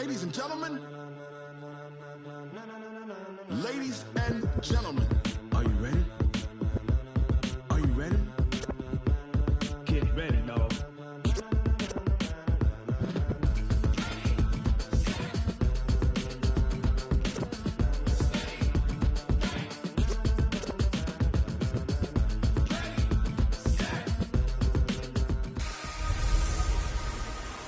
Ladies and gentlemen, ladies and gentlemen, are you ready? Are you ready? Get ready, dog.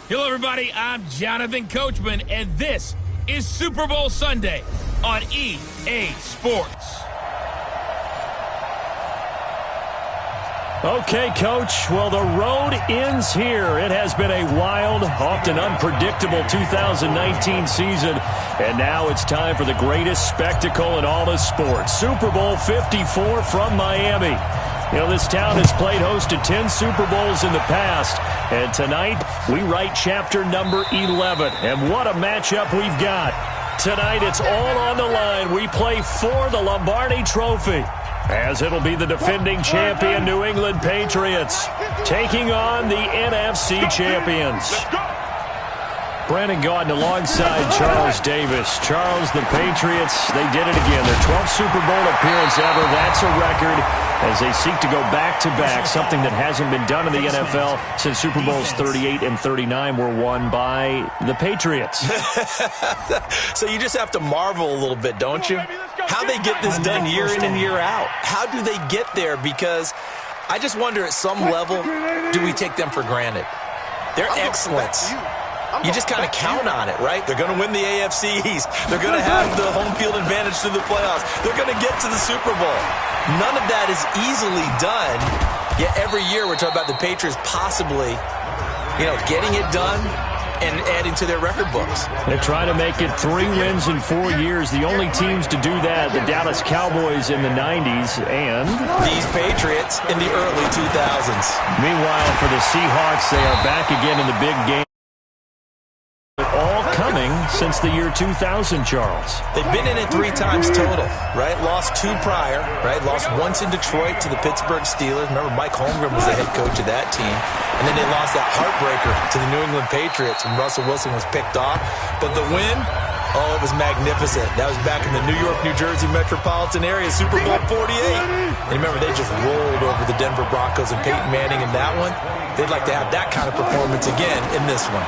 Hello, everybody. I'm Jonathan Coachman, and this is Super Bowl Sunday on EA Sports. Okay, Coach. Well, the road ends here. It has been a wild, often unpredictable 2019 season, and now it's time for the greatest spectacle in all of sports. Super Bowl 54 from Miami. You know, this town has played host to 10 Super Bowls in the past, and tonight we write chapter number 11. And what a matchup we've got. Tonight it's all on the line. We play for the Lombardi Trophy, as it'll be the defending champion New England Patriots taking on the NFC champions. Brandon Gaudin alongside Charles Davis. Charles, the Patriots, they did it again. Their 12th Super Bowl appearance ever. That's a record as they seek to go back-to-back, something that hasn't been done in the NFL since Super Bowls 38 and 39 were won by the Patriots. So you just have to marvel a little bit, don't you? How they get this done year in and year out. How do they get there? Because I just wonder at some level, do we take them for granted? Their excellence, you just kind of count on it, right? They're going to win the AFC East. They're going to have the home field advantage through the playoffs. They're going to get to the Super Bowl. None of that is easily done, yet every year we're talking about the Patriots possibly, getting it done and adding to their record books. They're trying to make it 3 wins in 4 years. The only teams to do that, the Dallas Cowboys in the 90s and these Patriots in the early 2000s. Meanwhile, for the Seahawks, they are back again in the big game. All coming since the year 2000, Charles. They've been in it 3 times total, right? Lost 2 prior, right? Lost once in Detroit to the Pittsburgh Steelers. Remember, Mike Holmgren was the head coach of that team. And then they lost that heartbreaker to the New England Patriots when Russell Wilson was picked off. But the win, it was magnificent. That was back in the New York, New Jersey metropolitan area, Super Bowl 48. And remember, they just rolled over the Denver Broncos and Peyton Manning in that one. They'd like to have that kind of performance again in this one.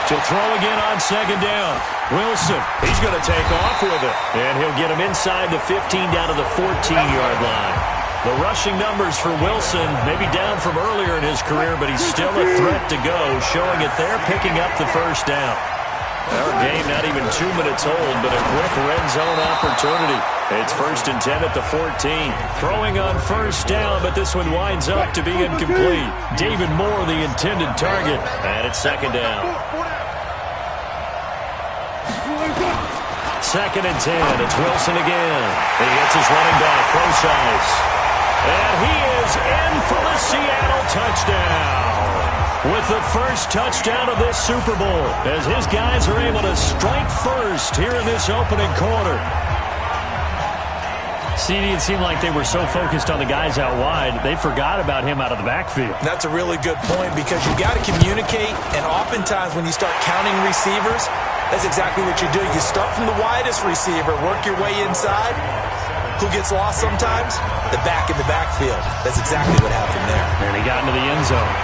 To throw again on second down. Wilson, he's going to take off with it. And he'll get him inside the 15 down to the 14-yard line. The rushing numbers for Wilson may be down from earlier in his career, but he's still a threat to go, showing it there, picking up the first down. Our game not even 2 minutes old, but a quick red zone opportunity. It's 1st and 10 at the 14. Throwing on first down, but this one winds up to be incomplete. David Moore, the intended target, and it's 2nd down. 2nd and 10. It's Wilson again. He gets his running back close ice. And he is in for the Seattle touchdown. With the first touchdown of this Super Bowl, as his guys are able to strike first here in this opening quarter. CD, it seemed like they were so focused on the guys out wide, they forgot about him out of the backfield. That's a really good point, because you got to communicate, and oftentimes when you start counting receivers, that's exactly what you do. You start from the widest receiver, work your way inside. Who gets lost sometimes? The back in the backfield. That's exactly what happened there. And he got into the end zone.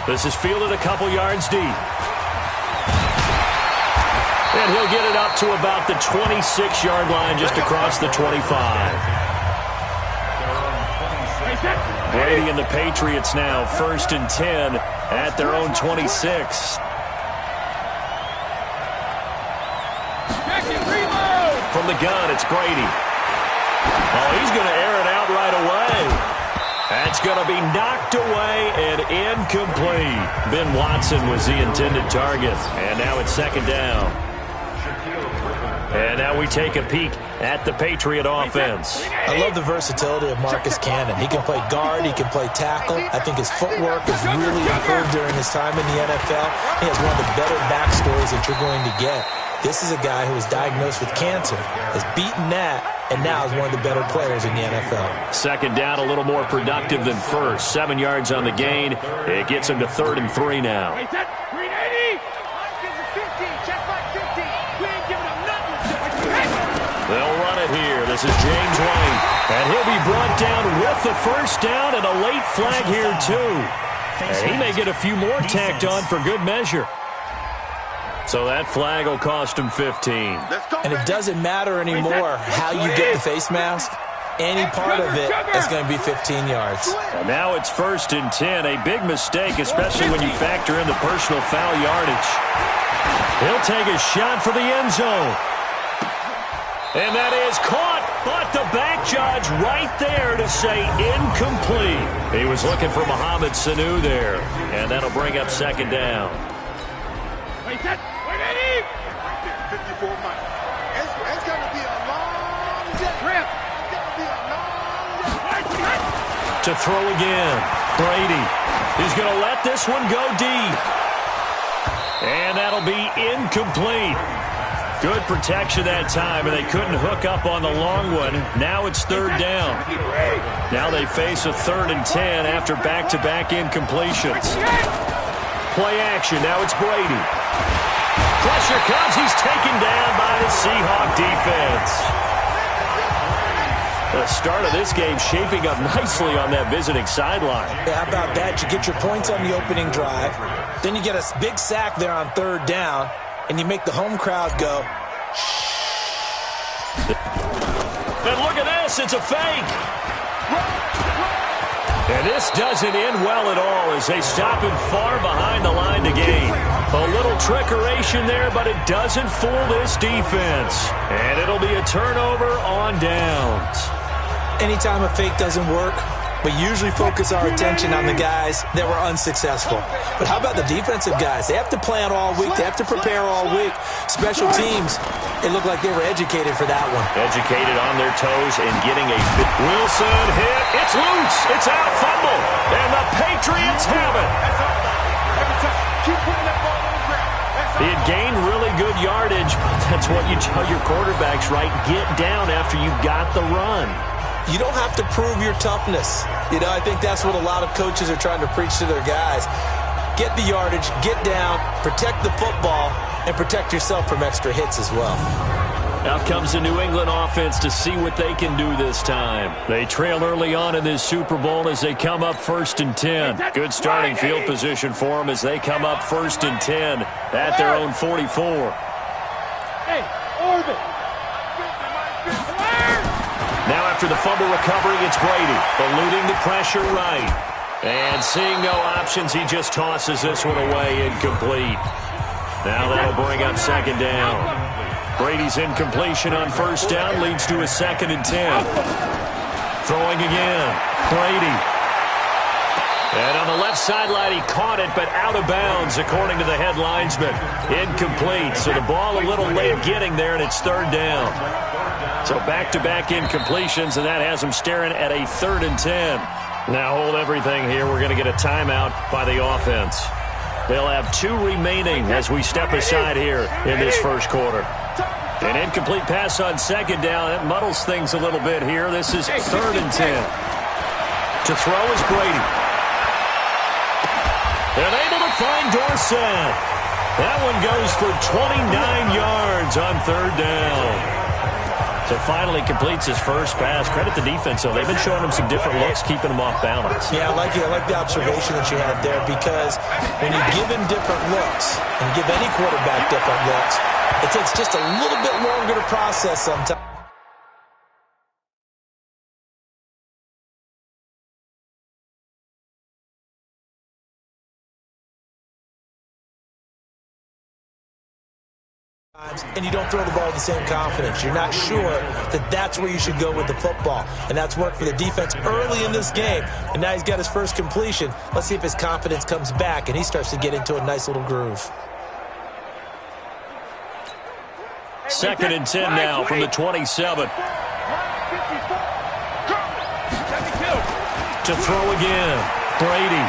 This is fielded a couple yards deep. And he'll get it up to about the 26-yard line, just across the 25. Brady and the Patriots now 1st and 10 at their own 26. From the gun, it's Brady. Oh, he's going to air it out right away. That's going to be knocked away and incomplete. Ben Watson was the intended target. And now it's 2nd down. And now we take a peek at the Patriot offense. I love the versatility of Marcus Cannon. He can play guard, he can play tackle. I think his footwork has really improved during his time in the NFL. He has one of the better backstories that you're going to get. This is a guy who was diagnosed with cancer, has beaten that, and now is one of the better players in the NFL. 2nd down, a little more productive than first. 7 yards on the gain. It gets him to 3rd and 3 now. This is James White. And he'll be brought down with the first down and a late flag here, too. And he may get a few more tacked on for good measure. So that flag will cost him 15. And it doesn't matter anymore how you get the face mask. Any part of it is going to be 15 yards. And now it's 1st and 10. A big mistake, especially when you factor in the personal foul yardage. He'll take a shot for the end zone. And that is caught, but the back judge right there to say incomplete. He was looking for Mohamed Sanu there, and that'll bring up 2nd down. Wait, 54 miles. It's going to be a long trip. It's going to be a long trip. To throw again, Brady. He's going to let this one go deep. And that'll be incomplete. Good protection that time, and they couldn't hook up on the long one. Now it's 3rd down. Now they face a 3rd and 10 after back-to-back incompletions. Play action. Now it's Brady. Pressure comes. He's taken down by the Seahawk defense. The start of this game shaping up nicely on that visiting sideline. Yeah, how about that? You get your points on the opening drive. Then you get a big sack there on 3rd down. And you make the home crowd go. And look at this. It's a fake. And this doesn't end well at all as they stop him far behind the line to gain. A little trickeration there, but it doesn't fool this defense. And it'll be a turnover on downs. Anytime a fake doesn't work, we usually focus our attention on the guys that were unsuccessful. But how about the defensive guys? They have to plan all week. They have to prepare all week. Special teams, it looked like they were educated for that one. Educated on their toes and getting a bit. Wilson hit. It's loose. It's out. Fumble. And the Patriots have it. He had gained really good yardage, but that's what you tell your quarterbacks, right? Get down after you got the run. You don't have to prove your toughness. You know, I think that's what a lot of coaches are trying to preach to their guys. Get the yardage, get down, protect the football, and protect yourself from extra hits as well. Out comes the New England offense to see what they can do this time. They trail early on in this Super Bowl as they come up 1st and 10. Good starting field position for them as they come up 1st and 10 at their own 44. Hey, Orbit. Now after the fumble recovery, it's Brady, eluding the pressure right. And seeing no options, he just tosses this one away, incomplete. Now that'll bring up 2nd down. Brady's incompletion on 1st down leads to a 2nd and 10. Throwing again, Brady. And on the left sideline, he caught it, but out of bounds, according to the head linesman. Incomplete, so the ball a little late getting there, and it's 3rd down. So back-to-back incompletions, and that has them staring at a 3rd and 10. Now hold everything here. We're going to get a timeout by the offense. They'll have 2 remaining as we step aside here in this first quarter. An incomplete pass on 2nd down. That muddles things a little bit here. This is 3rd and 10. To throw is Brady. And able to find Dorsett. That one goes for 29 yards on 3rd down. So finally completes his first pass. Credit the defense, though. They've been showing him some different looks, keeping him off balance. Yeah, I like the observation that you had there, because when you give him different looks and give any quarterback different looks, it takes just a little bit longer to process sometimes. And you don't throw the ball with the same confidence. You're not sure that that's where you should go with the football. And that's worked for the defense early in this game. And now he's got his first completion. Let's see if his confidence comes back and he starts to get into a nice little groove. 2nd and 10 now from the 27. To throw again, Brady.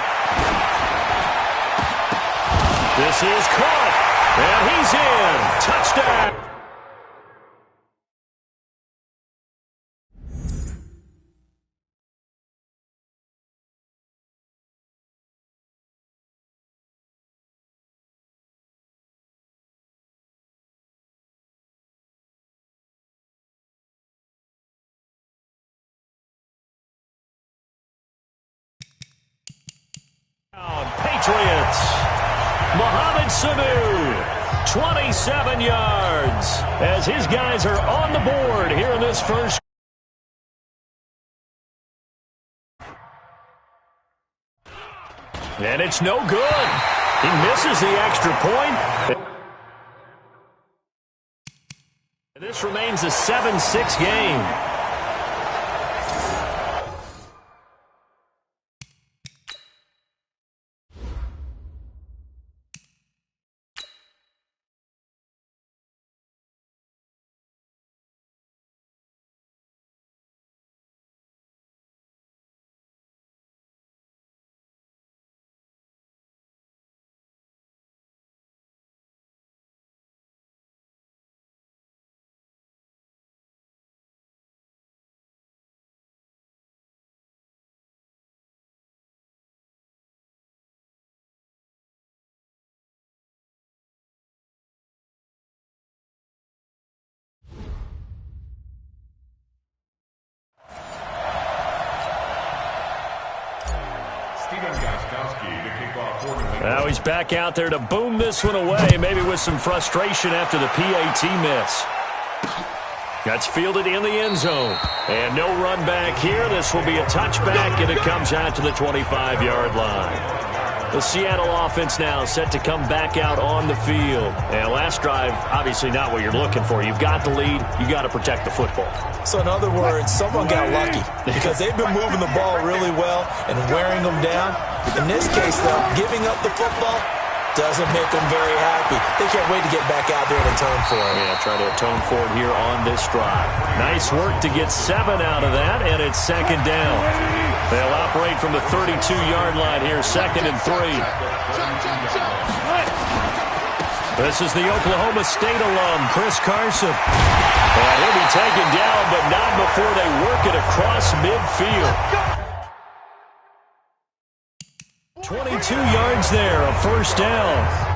This is caught. And he's in. Touchdown. Patriots. Mohamed Sanu, 27 yards, as his guys are on the board here in this first. And it's no good. He misses the extra point. And this remains a 7-6 game. Now he's back out there to boom this one away, maybe with some frustration after the PAT miss. That's fielded in the end zone. And no run back here. This will be a touchback, and it comes out to the 25-yard line. The Seattle offense now set to come back out on the field. And last drive, obviously not what you're looking for. You've got the lead. You've got to protect the football. So in other words, someone got lucky because they've been moving the ball really well and wearing them down. In this case, though, giving up the football doesn't make them very happy. They can't wait to get back out there and atone for it. Yeah, try to atone for it here on this drive. Nice work to get 7 out of that, and it's second down. They'll operate from the 32-yard line here, 2nd and 3. This is the Oklahoma State alum, Chris Carson. And he'll be taken down, but not before they work it across midfield. 22 yards there, a first down.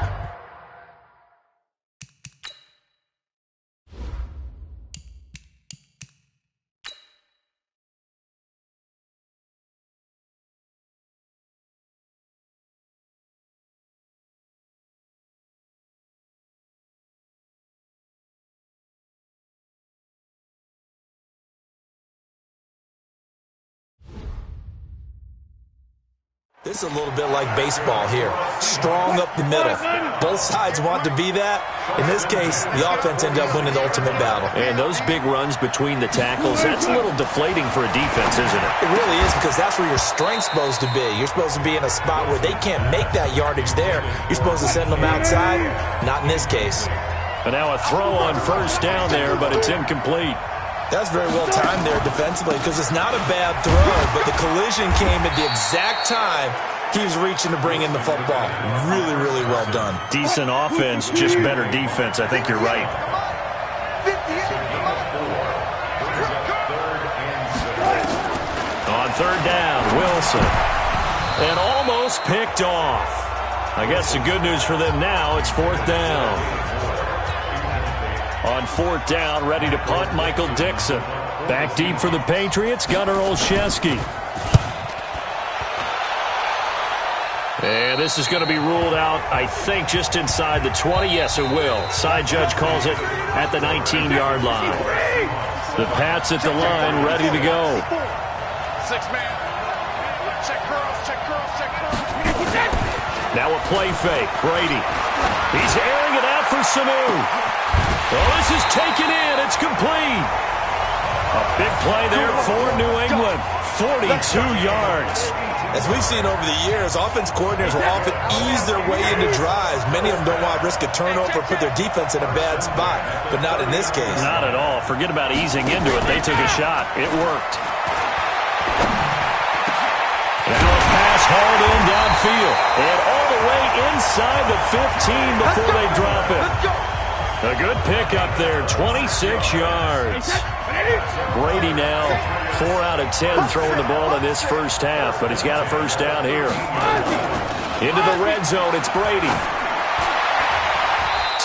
This is a little bit like baseball here. Strong up the middle. Both sides want to be that. In this case, the offense ended up winning the ultimate battle. And those big runs between the tackles, that's a little deflating for a defense, isn't it? It really is, because that's where your strength's supposed to be. You're supposed to be in a spot where they can't make that yardage there. You're supposed to send them outside. Not in this case. But now a throw on first down there, but it's incomplete. That's very well timed there defensively, because it's not a bad throw, but the collision came at the exact time he was reaching to bring in the football. Really, really well done. Decent offense, just better defense. I think you're right. On third down, Wilson. And almost picked off. I guess the good news for them now, it's 4th down. On 4th down, ready to punt, Michael Dixon. Back deep for the Patriots, Gunnar Olszewski. And this is going to be ruled out, I think, just inside the 20. Yes, it will. Side judge calls it at the 19-yard line. The Pats at the line, ready to go. 6-man. Check curls, check curls, check curls. Now a play fake. Brady. He's airing it out for Sanu. Oh, this is taken in. It's complete. A big play there for New England. 42 yards. As we've seen over the years, offense coordinators will often ease their way into drives. Many of them don't want to risk a turnover or put their defense in a bad spot, but not in this case. Not at all. Forget about easing into it. They took a shot. It worked. Now a pass hauled in downfield. And all the way inside the 15 before they drop it. A good pick up there, 26 yards. Brady now 4 out of 10 throwing the ball in this first half, but he's got a first down here. Into the red zone, it's Brady.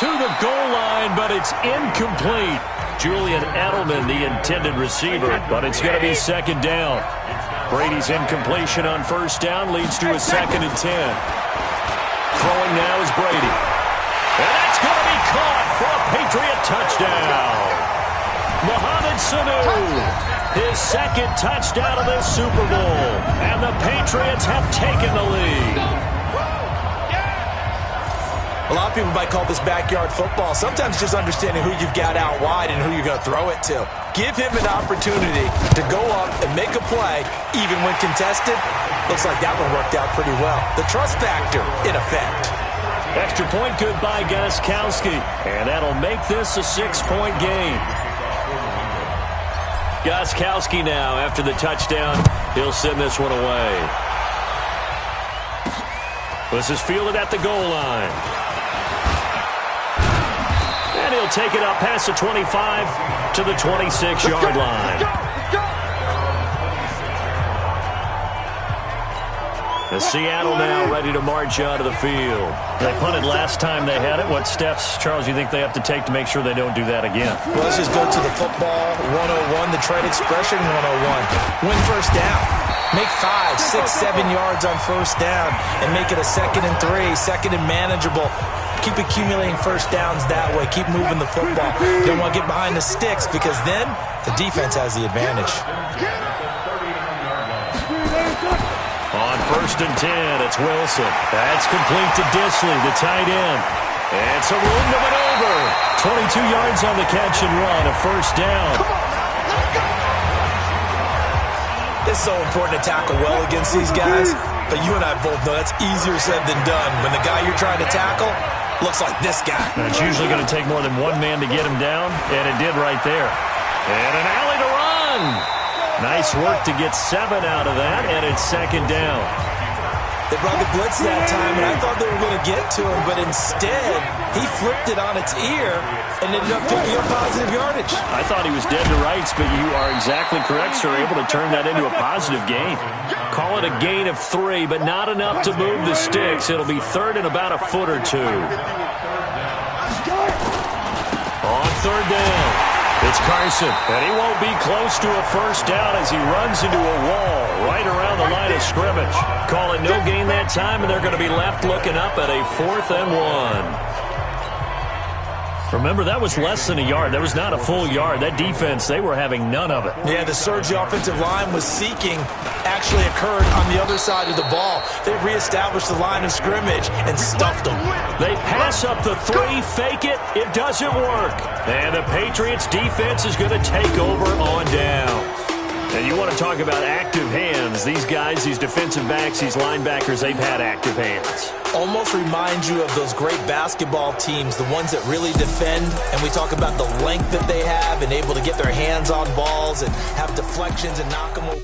To the goal line, but it's incomplete. Julian Edelman, the intended receiver, but it's going to be second down. Brady's incompletion on first down leads to a 2nd and 10. Throwing now is Brady. And that's going to be caught for a Patriot touchdown. Mohamed Sanu, his 2nd touchdown of this Super Bowl. And the Patriots have taken the lead. A lot of people might call this backyard football. Sometimes just understanding who you've got out wide and who you're going to throw it to. Give him an opportunity to go up and make a play, even when contested. Looks like that one worked out pretty well. The trust factor in effect. Extra point good by Gostkowski. And that'll make this a 6-point game. Gostkowski now, after the touchdown, he'll send this one away. This is fielded at the goal line. And he'll take it up past the 25 to the 26-yard line. The Seattle now ready to march out of the field. They punted last time they had it. What steps, Charles, you think they have to take to make sure they don't do that again? Well, let's just go to the football 101, the trade expression 101. Win first down. Make 5, 6, 7 yards on first down and make it a 2nd and 3, 2nd and manageable. Keep accumulating first downs that way. Keep moving the football. You don't want to get behind the sticks because then the defense has the advantage. On 1st and 10, it's Wilson. That's complete to Disley, the tight end. It's a room to maneuver. 22 yards on the catch and run, a first down. It's so important to tackle well against these guys, but you and I both know that's easier said than done. When the guy you're trying to tackle looks like this guy. And it's usually going to take more than one man to get him down, and it did right there. And an alley to run. Nice work to get 7 out of that, and it's 2nd down. They brought the blitz that time, and I thought they were going to get to him, but instead, he flipped it on its ear and ended up picking up positive yardage. I thought he was dead to rights, but you are exactly correct, sir. Able to turn that into a positive gain. Call it a gain of 3, but not enough to move the sticks. It'll be 3rd and about a foot or 2. On 3rd down, it's Carson, and he won't be close to a first down as he runs into a wall right around the line of scrimmage. Call it no gain that time, and they're going to be left looking up at a 4th and 1. Remember, that was less than a yard. That was not a full yard. That defense, they were having none of it. Yeah, the surge the offensive line was seeking actually occurred on the other side of the ball. They reestablished the line of scrimmage and stuffed them. They pass up the 3, fake it. It doesn't work. And the Patriots defense is going to take over on down. And you want to talk about active hands. These guys, these defensive backs, these linebackers, they've had active hands. Almost reminds you of those great basketball teams, the ones that really defend. And we talk about the length that they have and able to get their hands on balls and have deflections and knock them over.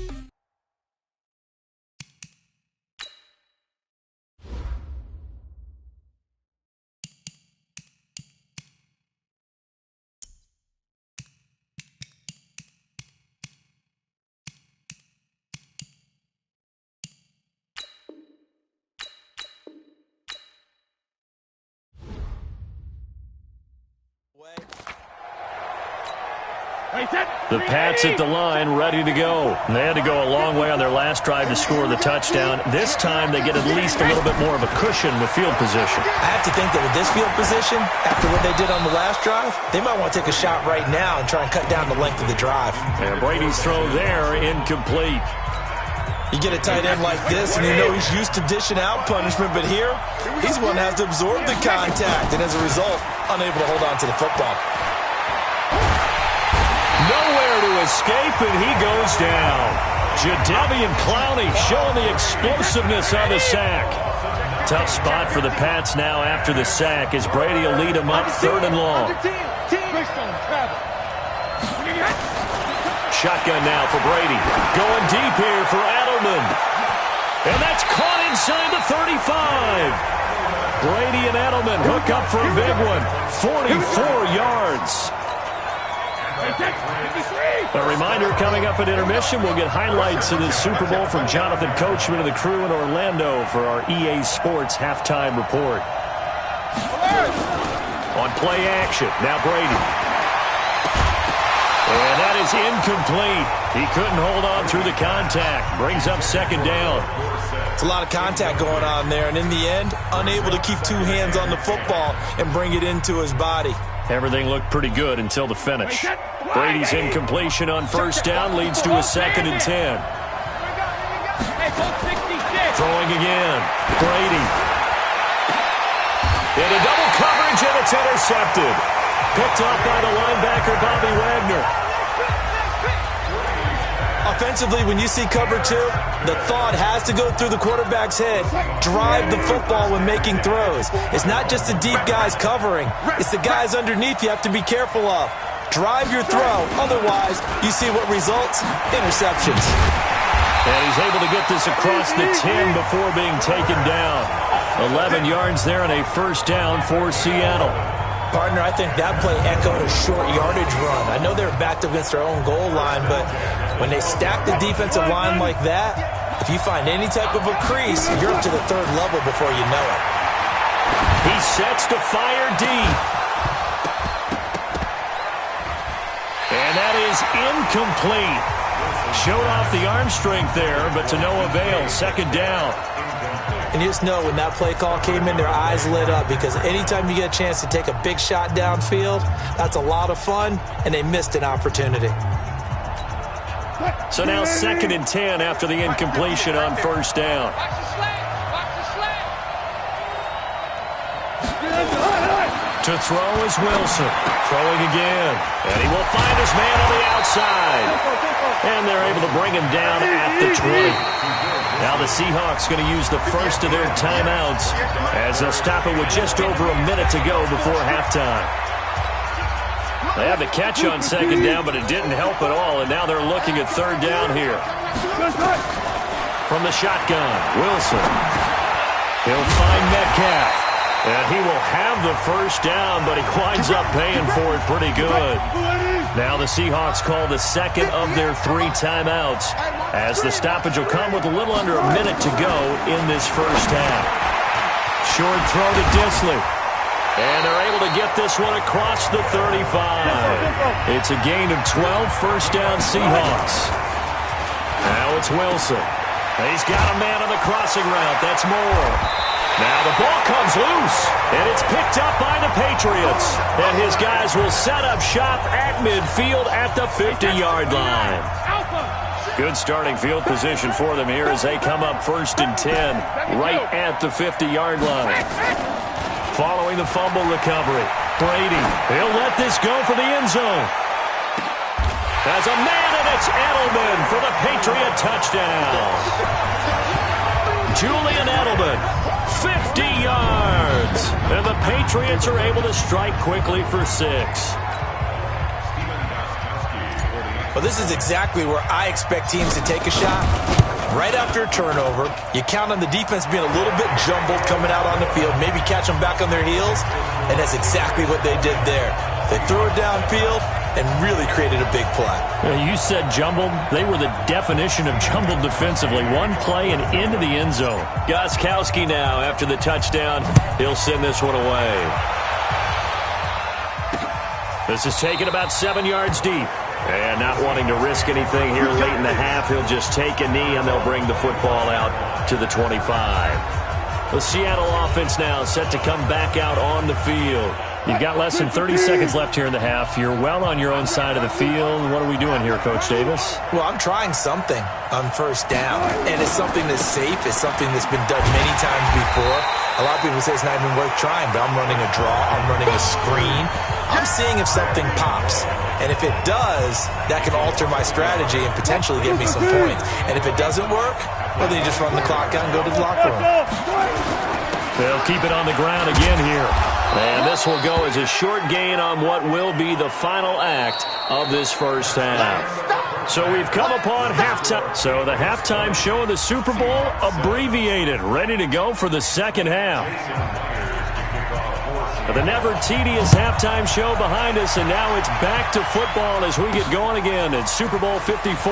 The Pats at the line, ready to go. They had to go a long way on their last drive to score the touchdown. This time they get at least a little bit more of a cushion with field position. I have to think that with this field position, after what they did on the last drive, they might want to take a shot right now and try and cut down the length of the drive. And Brady's throw there, incomplete. You get a tight end like this, and you know he's used to dishing out punishment, but here, he's one that has to absorb the contact, and as a result, unable to hold on to the football. Nowhere to escape, and he goes down. Jadeveon Clowney showing the explosiveness on the sack. Tough spot for the Pats now after the sack as Brady will lead them up 3rd and long. Shotgun now for Brady. Going deep here for Edelman. And that's caught inside the 35. Brady and Edelman hook up for a big one. 44 yards. A reminder, coming up at intermission, we'll get highlights of this Super Bowl from Jonathan Coachman and the crew in Orlando for our EA Sports halftime report. On play action, now Brady. And that is is incomplete. He couldn't hold on through the contact. Brings up second down. It's a lot of contact going on there, and in the end, unable to keep two hands on the football and bring it into his body. Everything looked pretty good until the finish. Brady's incompletion on first down leads to a 2nd and 10. Throwing again. Brady. Into double coverage, and it's intercepted. Picked up by the linebacker, Bobby Wagner. Offensively, when you see cover 2, the thought has to go through the quarterback's head. Drive the football when making throws. It's not just the deep guys covering. It's the guys underneath you have to be careful of. Drive your throw. Otherwise, you see what results? Interceptions. And he's able to get this across the 10 before being taken down. 11 yards there and a first down for Seattle. Partner, I think that play echoed a short yardage run. I know they're backed up against their own goal line, but when they stack the defensive line like that, if you find any type of a crease, you're up to the 3rd level before you know it. He sets to fire deep. And that is incomplete. Showed off the arm strength there, but to no avail. 2nd down. And you just know when that play call came in, their eyes lit up, because anytime you get a chance to take a big shot downfield, that's a lot of fun, and they missed an opportunity. So now 2nd and 10 after the incompletion on first down. To throw is Wilson. Throwing again. And he will find his man on the outside. And they're able to bring him down at the 20. Now the Seahawks going to use the first of their timeouts as they'll stop it with just over a minute to go before halftime. They had the catch on 2nd down, but it didn't help at all, and now they're looking at 3rd down here. From the shotgun, Wilson. He'll find Metcalf. And he will have the first down, but he winds up paying for it pretty good. Now the Seahawks call the 2nd of their 3 timeouts, as the stoppage will come with a little under a minute to go in this first half. Short throw to Disley. And they're able to get this one across the 35. It's a gain of 12, first down Seahawks. Now it's Wilson. He's got a man on the crossing route. That's Moore. Now the ball comes loose, and it's picked up by the Patriots. And his guys will set up shop at midfield at the 50-yard line. Good starting field position for them here as they come up 1st and 10 right at the 50-yard line. Following the fumble recovery, Brady, he'll let this go for the end zone. As a man, and it's Edelman for the Patriot touchdown. Julian Edelman, 50 yards. And the Patriots are able to strike quickly for 6. Well, this is exactly where I expect teams to take a shot. Right after a turnover, you count on the defense being a little bit jumbled coming out on the field, maybe catch them back on their heels, and that's exactly what they did there. They threw it downfield and really created a big play. You said jumbled. They were the definition of jumbled defensively. One play and into the end zone. Gostkowski now after the touchdown. He'll send this one away. This is taken about 7 yards deep. And not wanting to risk anything here late in the half, he'll just take a knee and they'll bring the football out to the 25. The Seattle offense now set to come back out on the field. You've got less than 30 seconds left here in the half. You're well on your own side of the field. What are we doing here, Coach Davis? Well, I'm trying something on first down, and it's something that's safe. It's something that's been done many times before. A lot of people say it's not even worth trying, but I'm running a draw. I'm running a screen. I'm seeing if something pops. And if it does, that can alter my strategy and potentially get me some points. And if it doesn't work, well, then you just run the clock out and go to the locker room. They'll keep it on the ground again here. And this will go as a short gain on what will be the final act of this first half. So we've come upon halftime. So the halftime show of the Super Bowl abbreviated, ready to go for the second half. The never tedious halftime show behind us, and now it's back to football as we get going again at Super Bowl 54.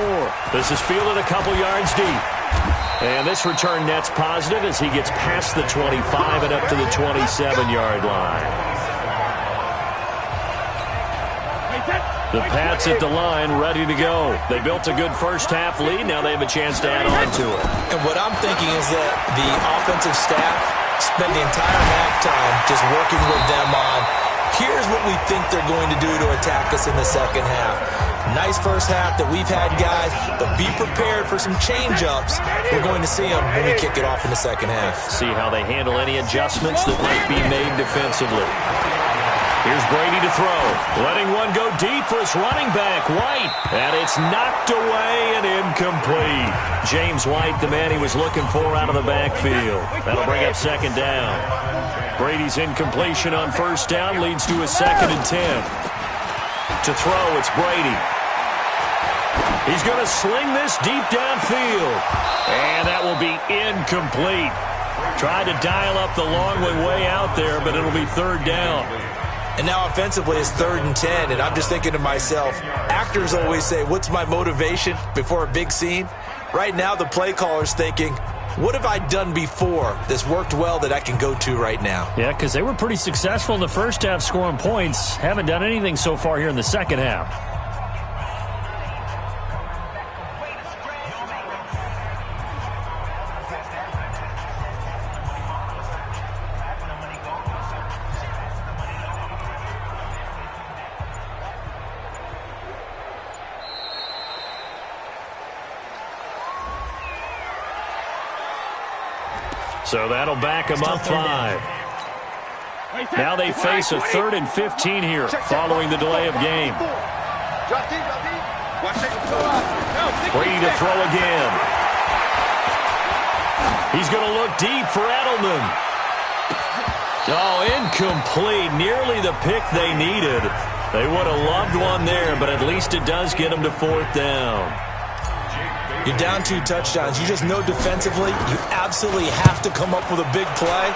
This is fielded a couple yards deep. And this return net's positive as he gets past the 25 and up to the 27-yard line. The Pats at the line, ready to go. They built a good first-half lead. Now they have a chance to add on to it. And what I'm thinking is that the offensive staff spent the entire halftime just working with them on, here's what we think they're going to do to attack us in the second half. Nice first half that we've had, guys, but be prepared for some change-ups. We're going to see them when we kick it off in the second half. See how they handle any adjustments that might be made defensively. Here's Brady to throw. Letting one go deep for his running back, White. And it's knocked away and incomplete. James White, the man he was looking for out of the backfield. That'll bring up second down. Brady's incompletion on first down leads to a 2nd and 10. To throw, it's Brady. He's going to sling this deep downfield. And that will be incomplete. Tried to dial up the long way out there, but it'll be 3rd down. And now offensively it's 3rd and 10, and I'm just thinking to myself, actors always say, what's my motivation before a big scene? Right now the play caller's thinking, what have I done before that's worked well that I can go to right now? Yeah, because they were pretty successful in the first half scoring points. Haven't done anything so far here in the second half. So that'll back them up 5. Now they face a 3rd and 15 here following the delay of game. Brady to throw again. He's going to look deep for Edelman. Oh, incomplete. Nearly the pick they needed. They would have loved one there, but at least it does get them to 4th down. You're down 2 touchdowns. You just know defensively you absolutely have to come up with a big play.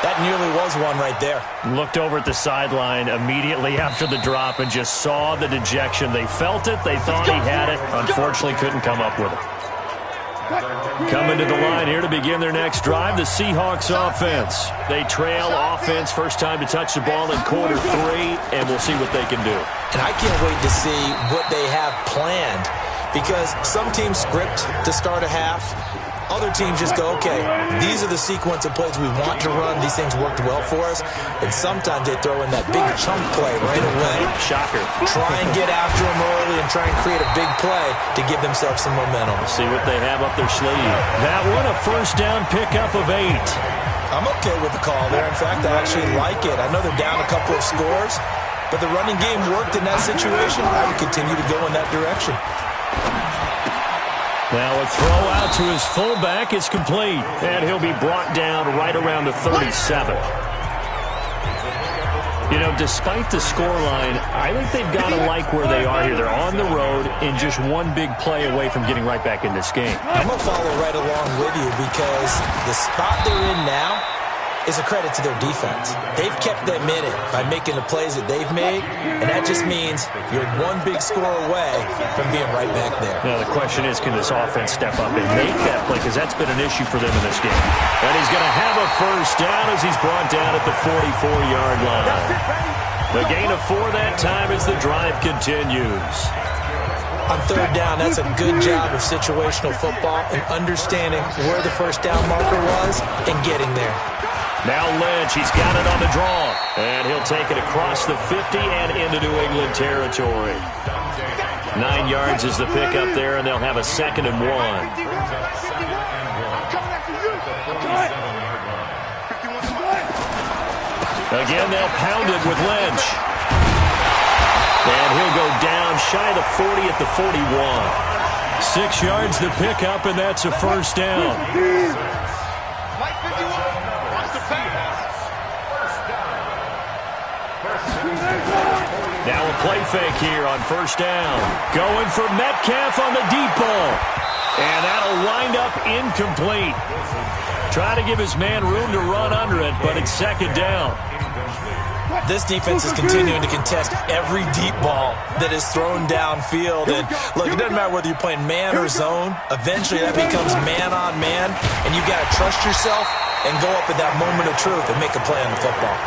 That nearly was one right there. Looked over at the sideline immediately after the drop and just saw the dejection. They felt it. They thought he had it. Unfortunately, couldn't come up with it. Coming to the line here to begin their next drive, the Seahawks offense. They trail offense first time to touch the ball in quarter 3, and we'll see what they can do. And I can't wait to see what they have planned. Because some teams script to start a half. Other teams just go, okay, these are the sequence of plays we want to run. These things worked well for us. And sometimes they throw in that big chunk play right away. Shocker. Try and get after them early and try and create a big play to give themselves some momentum. See what they have up their sleeve. That one, a first down pickup of 8. I'm okay with the call there. In fact, I actually like it. I know they're down a couple of scores, but the running game worked in that situation. I would continue to go in that direction. Now a throw out to his fullback is complete, and he'll be brought down right around the 37. You know, despite the scoreline, I think they've got to like where they are here. They're on the road and just one big play away from getting right back in this game. I'm going to follow right along with you because the spot they're in now is a credit to their defense. They've kept them in it by making the plays that they've made, and that just means you're one big score away from being right back there. Now the question is, can this offense step up and make that play? Because that's been an issue for them in this game. And he's going to have a first down as he's brought down at the 44-yard line. The gain of 4 that time as the drive continues. On 3rd down, that's a good job of situational football and understanding where the first down marker was and getting there. Now Lynch, he's got it on the draw. And he'll take it across the 50 and into New England territory. 9 yards is the pickup there, and they'll have a 2nd and 1. Again, they'll pound it with Lynch. And he'll go down shy of the 40 at the 41. 6 yards the pickup, and that's a first down. Now a play fake here on first down. Going for Metcalf on the deep ball. And that'll wind up incomplete. Try to give his man room to run under it, but it's 2nd down. This defense is continuing to contest every deep ball that is thrown downfield. And look, it doesn't matter whether you're playing man or zone. Eventually that becomes man on man, and you've got to trust yourself and go up at that moment of truth and make a play on the football.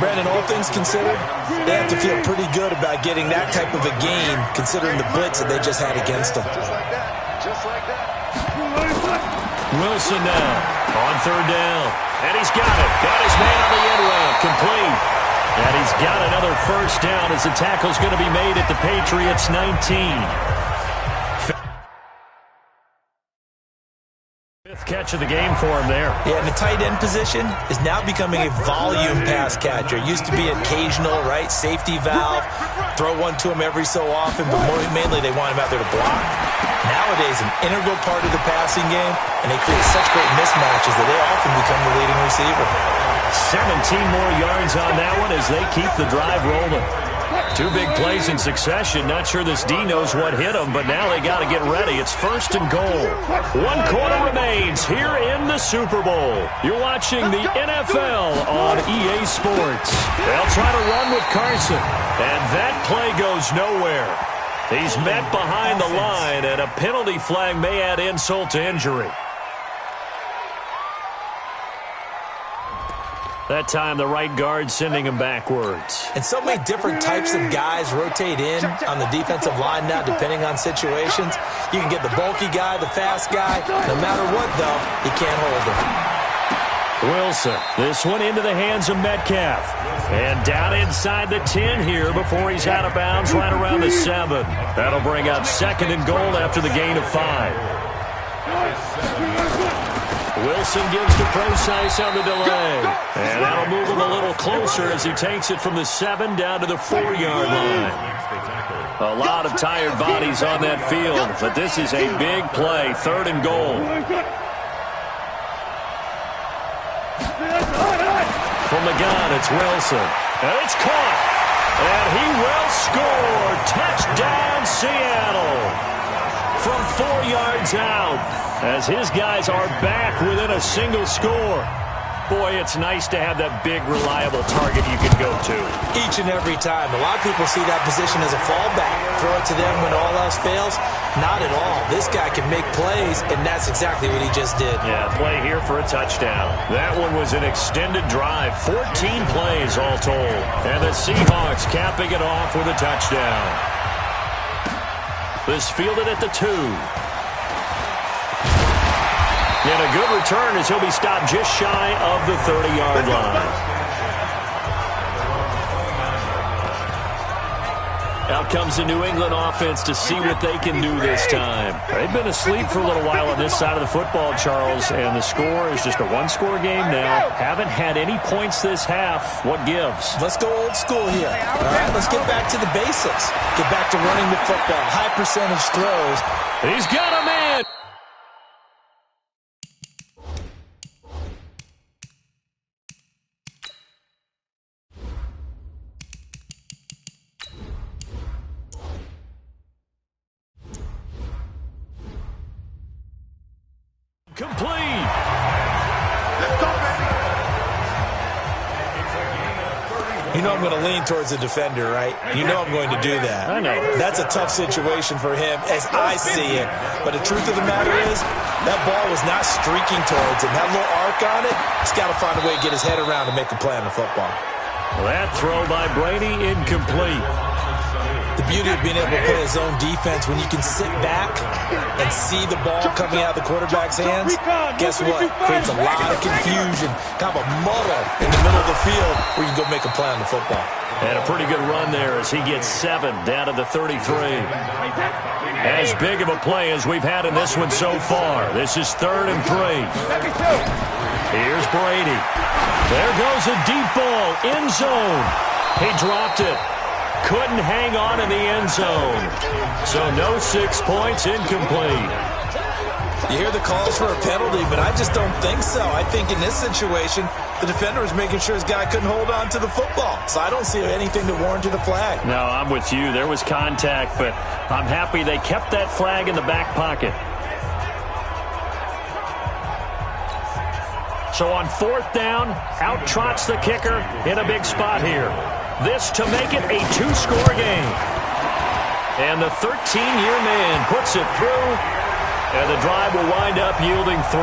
Brandon, all things considered, they have to feel pretty good about getting that type of a game, considering the blitz that they just had against them. Just like that. Just like that. Wilson now on third down. And he's got it. Got his man on the end route. Complete. And he's got another first down as the tackle's going to be made at the Patriots 19. Fifth catch of the game for him there. Yeah, and the tight end position is now becoming a volume pass catcher. It used to be occasional, right? Safety valve. Throw one to him every so often, but mainly they want him out there to block. Nowadays, an integral part of the passing game, and they create such great mismatches that they often become the leading receiver. 17 more yards on that one as they keep the drive rolling. Two big plays in succession. Not sure this D knows what hit him, but now they got to get ready. It's first and goal. 1 quarter remains here in the Super Bowl. You're watching the NFL on EA Sports. They'll try to run with Carson, and that play goes nowhere. He's met behind the line, and a penalty flag may add insult to injury. That time, the right guard sending him backwards. And so many different types of guys rotate in on the defensive line now, depending on situations. You can get the bulky guy, the fast guy. No matter what, though, he can't hold him. Wilson, this one into the hands of Metcalf. And down inside the 10 here before he's out of bounds right around the 7. That'll bring up second and goal after the gain of 5. Wilson gives to Procise on the delay. And that'll move him a little closer as he takes it from the 7 down to the 4-yard line. A lot of tired bodies on that field, but this is a big play, third and goal. From the gun, it's Wilson. And it's caught. And he will score. Touchdown, Seattle. From 4 yards out, as his guys are back within a single score. Boy, it's nice to have that big, reliable target you can go to. Each and every time. A lot of people see that position as a fallback. Throw it to them when all else fails. Not at all. This guy can make plays, and that's exactly what he just did. Yeah, play here for a touchdown. That one was an extended drive. 14 plays all told. And the Seahawks capping it off with a touchdown. This fielded at the 2. And a good return as he'll be stopped just shy of the 30-yard line. Out comes the New England offense to see what they can do this time. They've been asleep for a little while on this side of the football, Charles, and the score is just a one-score game now. Haven't had any points this half. What gives? Let's go old school here. All right, let's get back to the basics. Get back to running the football. High percentage throws. He's got a man. Complete. You know I'm going to lean towards the defender, right? You know I'm going to do that. I know. That's a tough situation for him as I see it. But the truth of the matter is, that ball was not streaking towards him. That little arc on it, he's got to find a way to get his head around and make a play on the football. That throw by Brady incomplete. The beauty of being able to play his own defense, when you can sit back and see the ball coming out of the quarterback's hands, guess what? Creates a lot of confusion, kind of a muddle in the middle of the field where you can go make a play on the football. And a pretty good run there as he gets 7 down to the 33. As big of a play as we've had in this one so far. This is 3rd and 3. Here's Brady. There goes a deep ball, end zone. He dropped it. Couldn't hang on in the end zone. So no 6 points, incomplete. You hear the calls for a penalty, but I just don't think so. I think in this situation, the defender was making sure his guy couldn't hold on to the football. So I don't see anything that warranted a flag. No, I'm with you. There was contact, but I'm happy they kept that flag in the back pocket. So on 4th down, out trots the kicker in a big spot here. This to make it a 2-score game. And the 13-year man puts it through, and the drive will wind up yielding 3.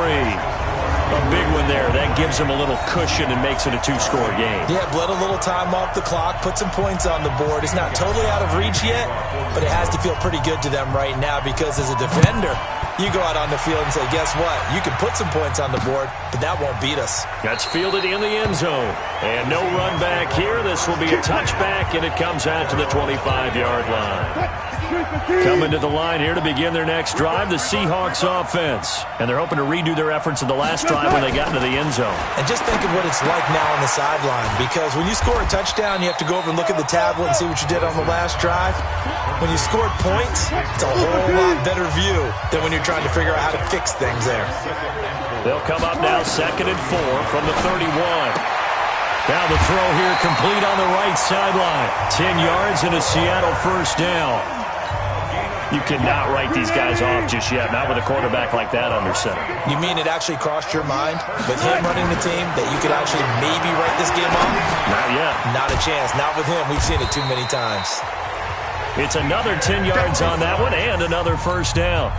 A big one there. That gives them a little cushion and makes it a two-score game. Yeah, bled a little time off the clock, put some points on the board. It's not totally out of reach yet, but it has to feel pretty good to them right now because as a defender, you go out on the field and say, guess what? You can put some points on the board, but that won't beat us. That's fielded in the end zone. And no run back here. This will be a touchback, and it comes out to the 25-yard line. Coming to the line here to begin their next drive, the Seahawks offense. And they're hoping to redo their efforts in the last drive when they got into the end zone. And just think of what it's like now on the sideline, because when you score a touchdown, you have to go over and look at the tablet and see what you did on the last drive. When you scored points, it's a whole lot better view than when you're trying to figure out how to fix things there. They'll come up now 2nd and 4 from the 31. Now the throw here complete on the right sideline. 10 yards and a Seattle first down. You cannot write these guys off just yet, not with a quarterback like that under center. You mean it actually crossed your mind with him running the team that you could actually maybe write this game off? Not yet. Not a chance. Not with him. We've seen it too many times. It's another 10 yards on that one and another first down.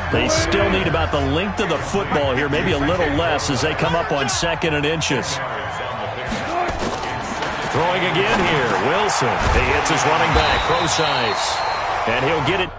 They still need about the length of the football here, maybe a little less as they come up on 2nd and inches. Throwing again here, Wilson. He hits his running back, Procise, and he'll get it.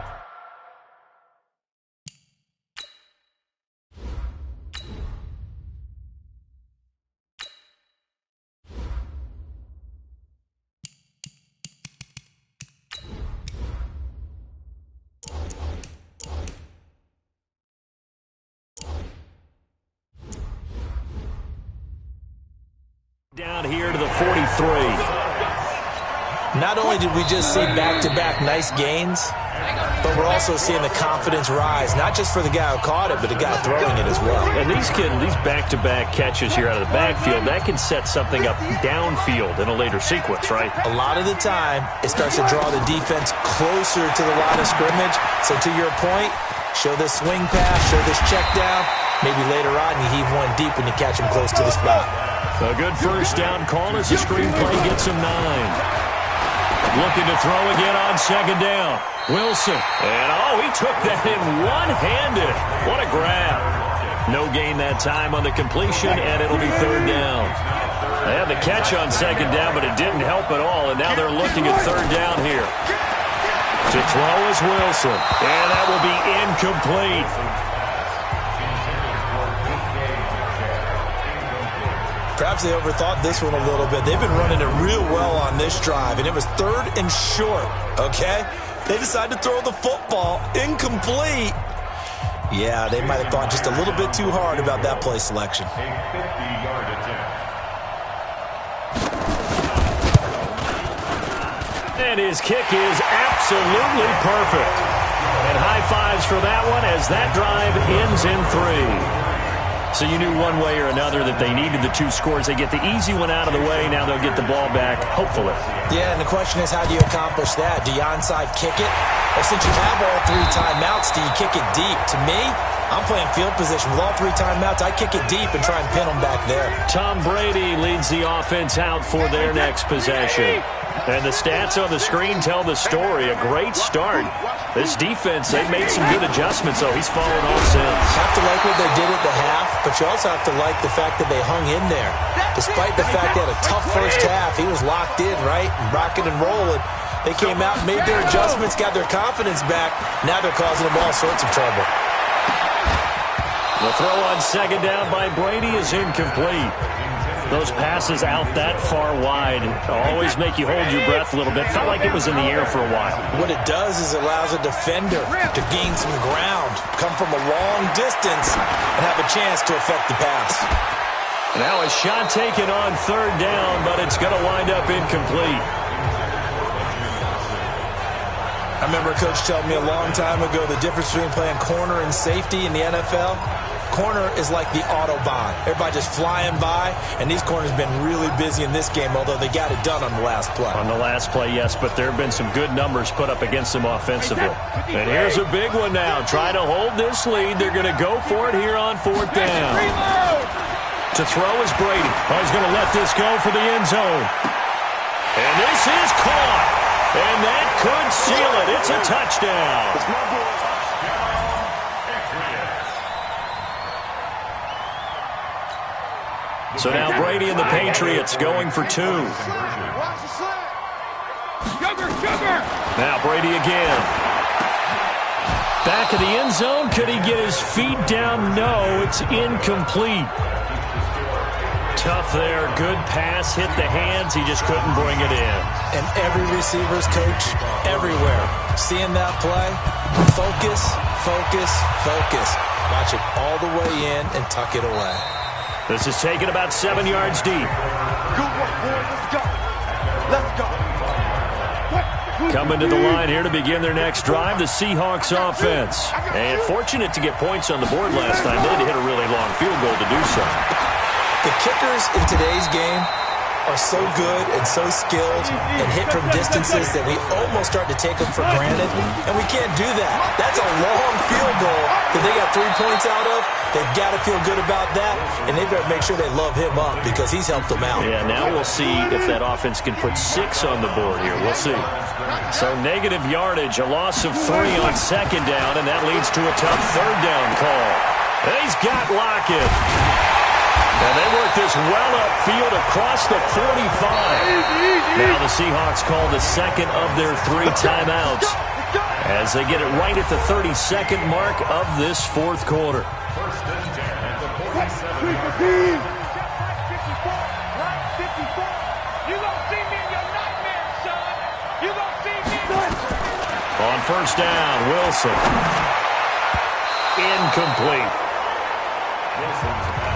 Down here to the 43. Not only did we just see back-to-back nice gains, but we're also seeing the confidence rise, not just for the guy who caught it, but the guy throwing it as well. And these back-to-back catches here out of the backfield, that can set something up downfield in a later sequence, right? A lot of the time, it starts to draw the defense closer to the line of scrimmage. So to your point, show this swing pass, show this check down. Maybe later on you heave one deep when you catch him close to the spot. A good first down call as the screenplay gets him 9. Looking to throw again on 2nd down. Wilson. And, he took that in one-handed. What a grab. No gain that time on the completion, and it'll be 3rd down. They had the catch on 2nd down, but it didn't help at all, and now they're looking at 3rd down here. To throw is Wilson, and that will be incomplete. Perhaps they overthought this one a little bit. They've been running it real well on this drive, and it was 3rd and short, okay? They decided to throw the football incomplete. Yeah, they might have thought just a little bit too hard about that play selection. And his kick is absolutely perfect. And high fives for that one as that drive ends in 3. So you knew one way or another that they needed the 2 scores. They get the easy one out of the way. Now they'll get the ball back, hopefully. Yeah, and the question is, how do you accomplish that? Do you onside kick it? Or since you have all 3 timeouts, do you kick it deep? To me, I'm playing field position. With all 3 timeouts, I kick it deep and try and pin them back there. Tom Brady leads the offense out for their next possession. And the stats on the screen tell the story. A great start. This defense, they've made some good adjustments, though. He's fallen off since. Have to like what they did at the half, but you also have to like the fact that they hung in there. Despite the fact they had a tough first half, he was locked in, right? Rocking and rolling. They came out, made their adjustments, got their confidence back. Now they're causing them all sorts of trouble. The throw on 2nd down by Brady is incomplete. Those passes out that far wide always make you hold your breath a little bit. Felt like it was in the air for a while. What it does is it allows a defender to gain some ground, come from a long distance, and have a chance to affect the pass. Now a shot taken on 3rd down, but it's going to wind up incomplete. I remember a coach telling me a long time ago the difference between playing corner and safety in the NFL. Corner is like the Autobahn. Everybody just flying by, and these corners have been really busy in this game, although they got it done on the last play. On the last play, yes, but there have been some good numbers put up against them offensively. And here's a big one now. Try to hold this lead. They're going to go for it here on 4th down. To throw is Brady. He's going to let this go for the end zone. And this is caught. And that could seal it. It's a touchdown. So now Brady and the Patriots going for 2. Watch the slip. Sugar. Now Brady again. Back of the end zone. Could he get his feet down? No, it's incomplete. Tough there. Good pass. Hit the hands. He just couldn't bring it in. And every receiver's coach everywhere. Seeing that play, focus. Watch it all the way in and tuck it away. This is taken about 7 yards deep. Good work, boy. Let's go. Coming to the line here to begin their next drive, the Seahawks offense. And fortunate to get points on the board last time. They had to hit a really long field goal to do so. The kickers in today's game are so good and so skilled and hit from distances that we almost start to take them for granted, and we can't do that. That's a long field goal that they got 3 points out of. They've got to feel good about that, and they better make sure they love him up because he's helped them out. Yeah, now we'll see if that offense can put 6 on the board here. We'll see. So negative yardage, a loss of 3 on second down, and that leads to a tough third down call. He's got Lockett. And they work this well upfield across the 45. Now the Seahawks call the second of their 3 timeouts as they get it right at the 32nd mark of this fourth quarter. On first down, Wilson. Incomplete.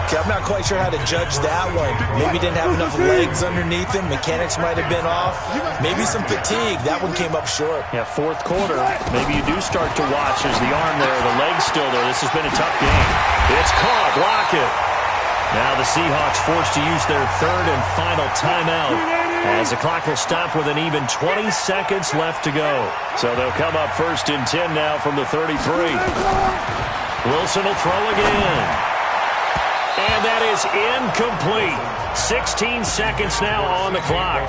Okay, I'm not quite sure how to judge that one. Maybe didn't have enough legs underneath him. Mechanics might have been off. Maybe some fatigue. That one came up short. Yeah, fourth quarter. Maybe you do start to watch. There's the arm there, the leg's still there. This has been a tough game. It's caught. Lockett. Now the Seahawks forced to use their third and final timeout as the clock will stop with an even 20 seconds left to go. So they'll come up first and 10 now from the 33. Wilson will throw again. And that is incomplete. 16 seconds now on the clock.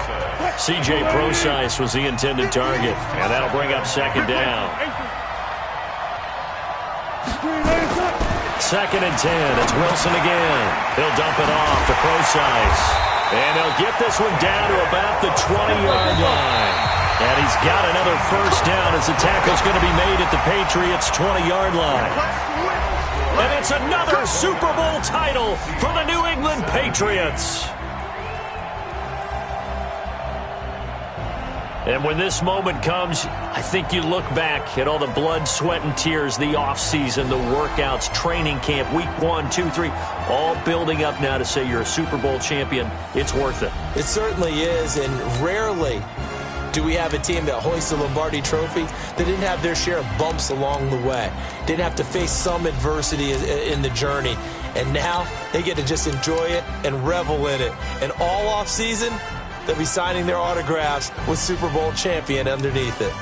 C.J. Procise was the intended target. And that'll bring up second down. Second and 10. It's Wilson again. He'll dump it off to Procise. And they'll get this one down to about the 20-yard line. And he's got another first down as the tackle's going to be made at the Patriots' 20-yard line. And it's another Super Bowl title for the New England Patriots. And when this moment comes, I think you look back at all the blood, sweat, and tears, the offseason, the workouts, training camp, week 1, 2, 3, all building up now to say you're a Super Bowl champion. It's worth it. It certainly is, and rarely do we have a team that hoists the Lombardi Trophy that didn't have their share of bumps along the way, didn't have to face some adversity in the journey, and now they get to just enjoy it and revel in it. And all offseason, they'll be signing their autographs with Super Bowl champion underneath it.